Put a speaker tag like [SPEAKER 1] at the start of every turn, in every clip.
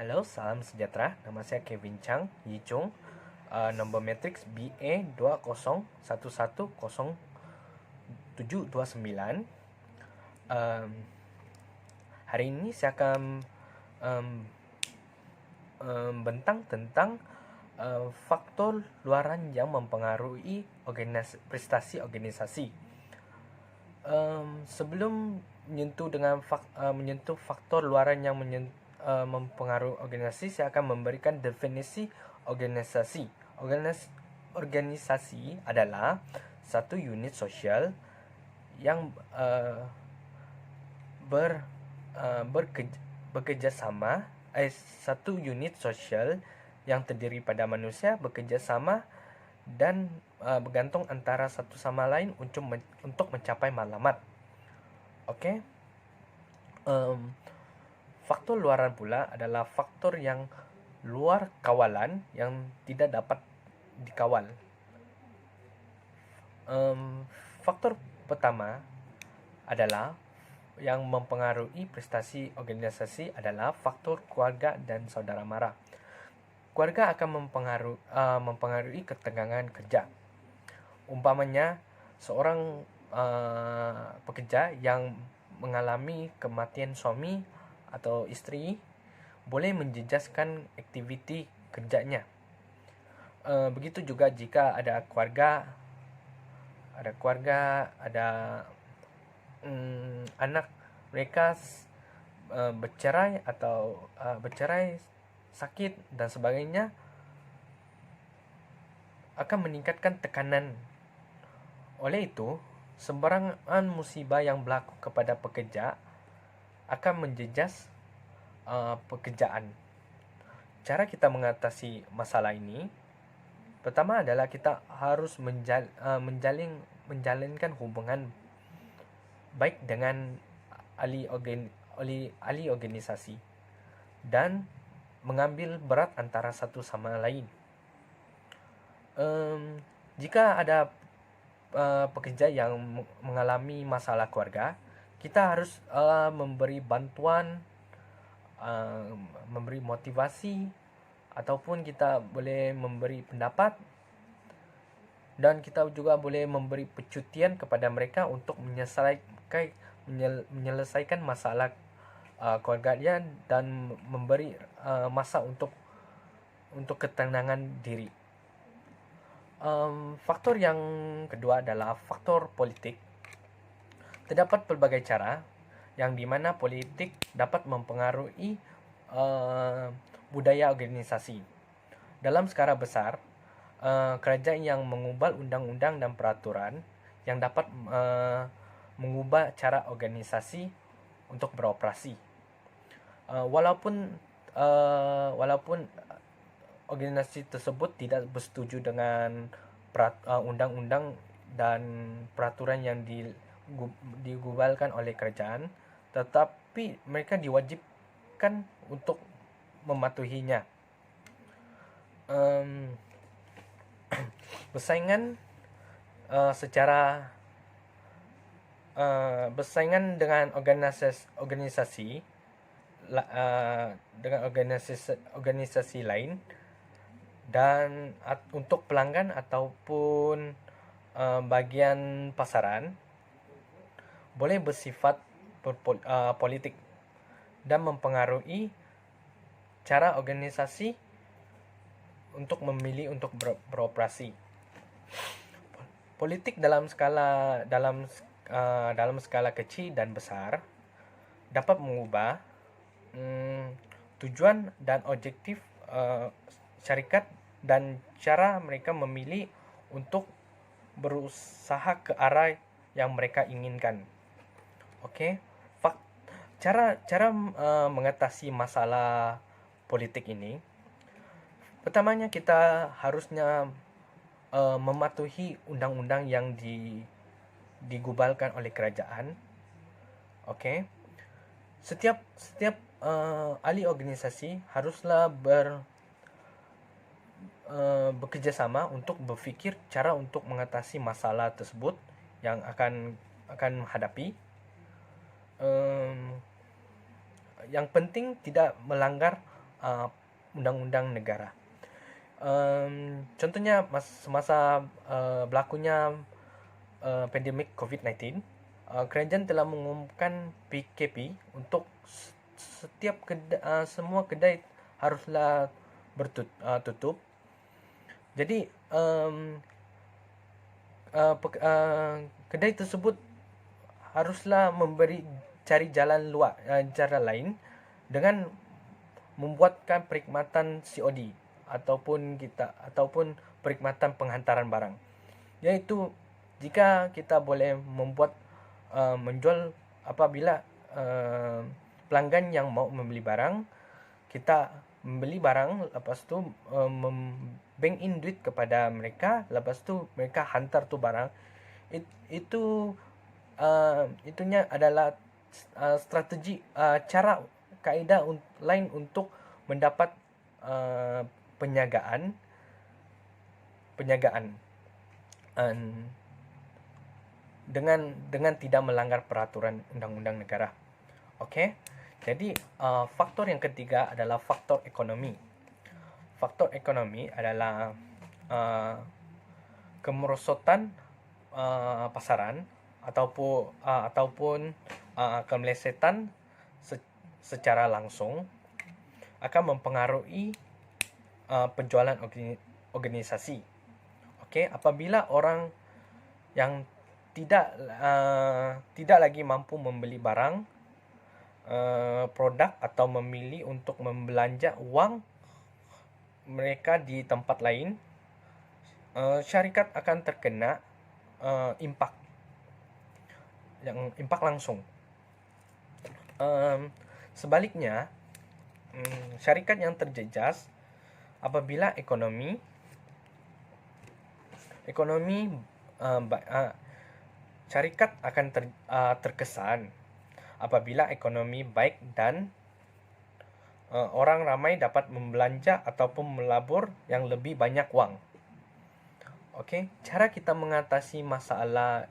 [SPEAKER 1] Halo, salam sejahtera. Nama saya Kevin Chang Yichung. Nombor matriks BA20110729. Um, Hari ini saya akan um, bentang tentang faktor luaran yang mempengaruhi prestasi organisasi. Sebelum menyentuh faktor luaran yang mempengaruhi organisasi, saya akan memberikan definisi organisasi. Organisasi adalah satu unit sosial yang bekerja sama. Satu unit sosial yang terdiri pada manusia bekerja sama dan bergantung antara satu sama lain untuk mencapai matlamat. Oke. Faktor luaran pula adalah faktor yang luar kawalan yang tidak dapat dikawal. Faktor pertama adalah yang mempengaruhi prestasi organisasi adalah faktor keluarga dan saudara mara. Keluarga akan mempengaruhi ketegangan kerja. Umpamanya, seorang pekerja yang mengalami kematian suami atau istri boleh menjejaskan aktiviti kerjanya. Begitu juga jika ada anak mereka bercerai atau sakit dan sebagainya, akan meningkatkan tekanan. Oleh itu, sembarangan musibah yang berlaku kepada pekerja akan menjejas pekerjaan. Cara kita mengatasi masalah ini, pertama adalah kita harus menjalinkan hubungan baik dengan ahli organisasi dan mengambil berat antara satu sama lain. Jika ada pekerja yang mengalami masalah keluarga, kita harus memberi bantuan, memberi motivasi, ataupun kita boleh memberi pendapat, dan kita juga boleh memberi percutian kepada mereka untuk menyelesaikan masalah keluarganya dan memberi masa untuk ketenangan diri. Faktor yang kedua adalah faktor politik. Terdapat pelbagai cara yang dimana politik dapat mempengaruhi budaya organisasi. Dalam skala besar, kerajaan yang mengubah undang-undang dan peraturan yang dapat mengubah cara organisasi untuk beroperasi. Walaupun organisasi tersebut tidak bersetuju dengan undang-undang dan peraturan yang digubalkan oleh kerajaan, tetapi mereka diwajibkan untuk mematuhinya. Bersaingan dengan organisasi lain dan untuk pelanggan ataupun bagian pasaran boleh bersifat politik dan mempengaruhi cara organisasi untuk memilih untuk beroperasi. Politik dalam skala kecil dan besar dapat mengubah tujuan dan objektif syarikat dan cara mereka memilih untuk berusaha ke arah yang mereka inginkan. Oke. Cara mengatasi masalah politik ini, pertamanya kita harusnya mematuhi undang-undang yang digubalkan oleh kerajaan. Oke. Setiap ahli organisasi haruslah bekerja sama untuk berfikir cara untuk mengatasi masalah tersebut yang akan menghadapi. Yang penting tidak melanggar undang-undang negara. Contohnya semasa berlakunya pandemik COVID-19, kerajaan telah mengumumkan PKP untuk setiap semua kedai haruslah tutup. Jadi kedai tersebut haruslah cari jalan lain dengan membuatkan perkhidmatan COD ataupun perkhidmatan penghantaran barang, yaitu jika kita boleh menjual apabila pelanggan yang mau membeli barang, kita membeli barang, lepas tu bank in duit kepada mereka, lepas tu mereka hantar tu barang. Itunya adalah strategi, cara kaedah lain untuk mendapat penjagaan dengan tidak melanggar peraturan undang-undang negara. Okey. Jadi faktor yang ketiga adalah faktor ekonomi. Faktor ekonomi adalah kemerosotan pasaran ataupun kemelesetan secara langsung akan mempengaruhi penjualan organisasi. Okey, apabila orang yang tidak lagi mampu membeli barang, produk atau memilih untuk membelanja wang mereka di tempat lain, syarikat akan terkena impak langsung. Sebaliknya, syarikat yang terjejas apabila ekonomi syarikat akan terkesan apabila ekonomi baik dan orang ramai dapat membelanja ataupun melabur yang lebih banyak wang. Okey, cara kita mengatasi masalah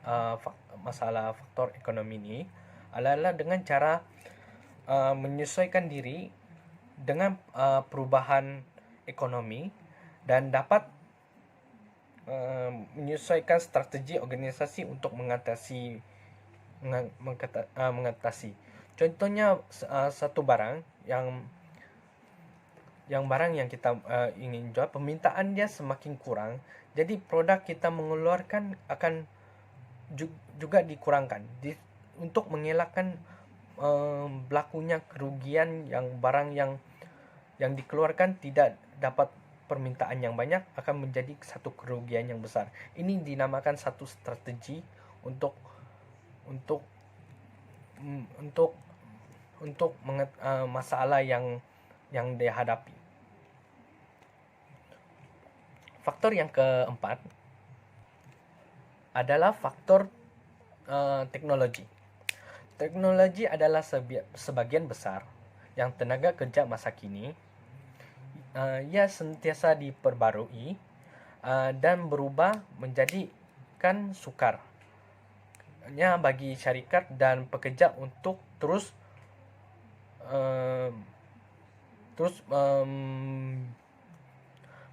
[SPEAKER 1] faktor ekonomi ini adalah dengan cara menyesuaikan diri dengan perubahan ekonomi dan dapat menyesuaikan strategi organisasi untuk mengatasi. Contohnya satu barang yang kita ingin jual, permintaan dia semakin kurang, jadi produk kita mengeluarkan akan juga dikurangkan untuk mengelakkan berlakunya kerugian yang barang yang dikeluarkan tidak dapat permintaan yang banyak akan menjadi satu kerugian yang besar. Ini dinamakan satu strategi untuk masalah yang dihadapi. Faktor yang keempat adalah faktor teknologi. Teknologi adalah sebagian besar yang tenaga kerja masa kini ia sentiasa diperbarui dan berubah menjadikan sukarnya bagi syarikat dan pekerja untuk terus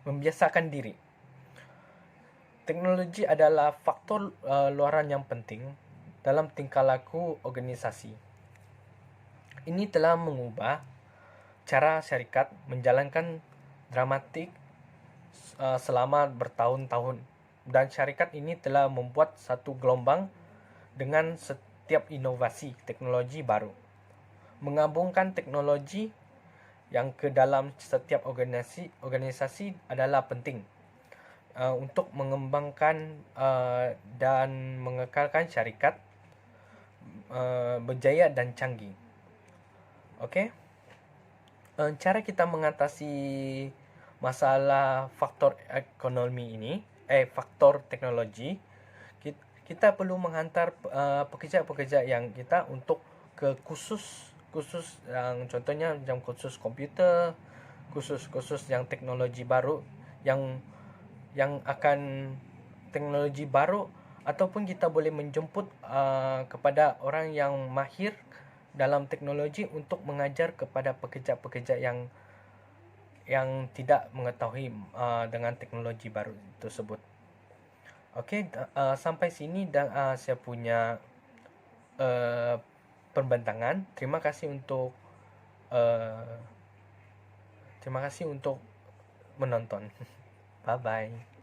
[SPEAKER 1] membiasakan diri. Teknologi adalah faktor luaran yang penting dalam tingkah laku organisasi. Ini telah mengubah cara syarikat menjalankan dramatik selama bertahun-tahun, dan syarikat ini telah membuat satu gelombang dengan setiap inovasi teknologi baru. Menggabungkan teknologi yang ke dalam setiap organisasi adalah penting untuk mengembangkan dan mengekalkan syarikat berjaya dan canggih. Okey. Cara kita mengatasi masalah faktor ekonomi ini, faktor teknologi, kita perlu menghantar pekerja-pekerja yang kita untuk ke kursus yang contohnya macam kursus komputer, kursus yang teknologi baru yang akan teknologi baru, ataupun kita boleh menjemput kepada orang yang mahir dalam teknologi untuk mengajar kepada pekerja-pekerja yang yang tidak mengetahui dengan teknologi baru tersebut. Oke, sampai sini dan saya punya pembentangan. Terima kasih untuk menonton. Bye bye.